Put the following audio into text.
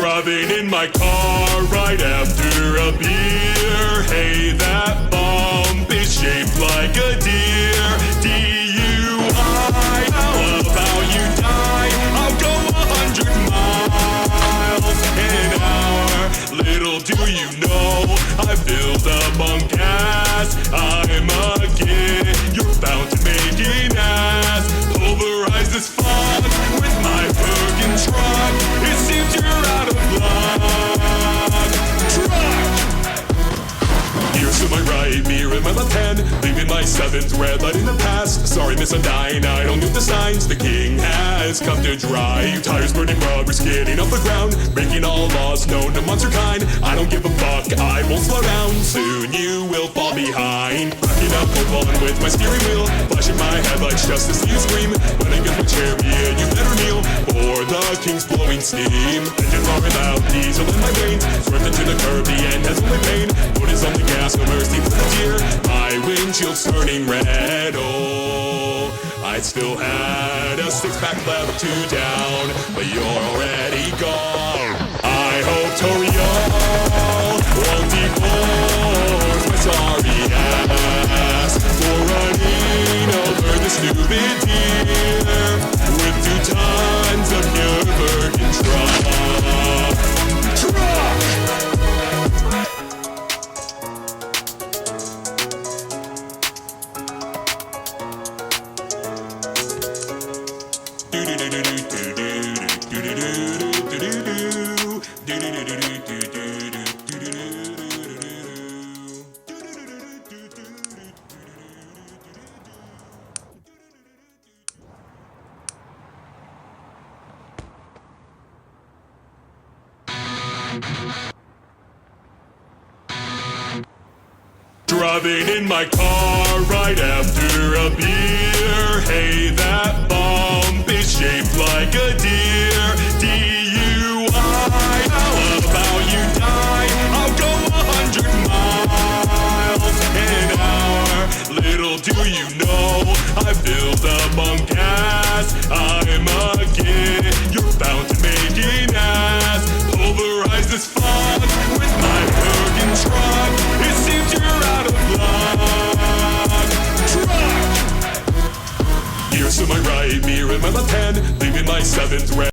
Driving in my car right after a beer. Hey, that bump is shaped like a deer. DUI, how about you die? I'll go 100 miles an hour. Little do you know, I filled up on gas. I'm a kid, you're bound to make an ass. Pulverize this fog with my fucking truck. It seems you're out of luck. Truck! Here's to my right mirror and my left hand, leaving my seventh red light in the past. Sorry, miss, I'm dying, I don't get the signs. The king has come to drive. Tires burning, rubber skidding off the ground, breaking all laws known to monster kind. I don't give a fuck, I won't slow down. Soon you will fall behind. Rocking up one with my steering wheel, flashing my headlights just to see you scream. When I get my chariot, you better kneel, for the king's blowing steam. Engine roaring loud, diesel in my veins, swerved into the curb, the end has only pain. Foot is on the gas, no mercy for the deer. My windshield's turning red, oh, I still had a six-pack left to down, but you're already gone. I hope Torio won't divorce my sorry ass for running over the stupid deer with 2 tons of pure virgin truck. Driving in my car right after a beer. Hey, that bump is shaped like a deer. DUI, how about you die? I'll go 100 miles an hour. Little do you know, I filled up on gas. I'm a kid, you're bound to make an ass. Pulverize this fog with my fucking truck. It seems you're out of luck. Truck! Here's to my right mirror and my left hand, leaving my seventh red.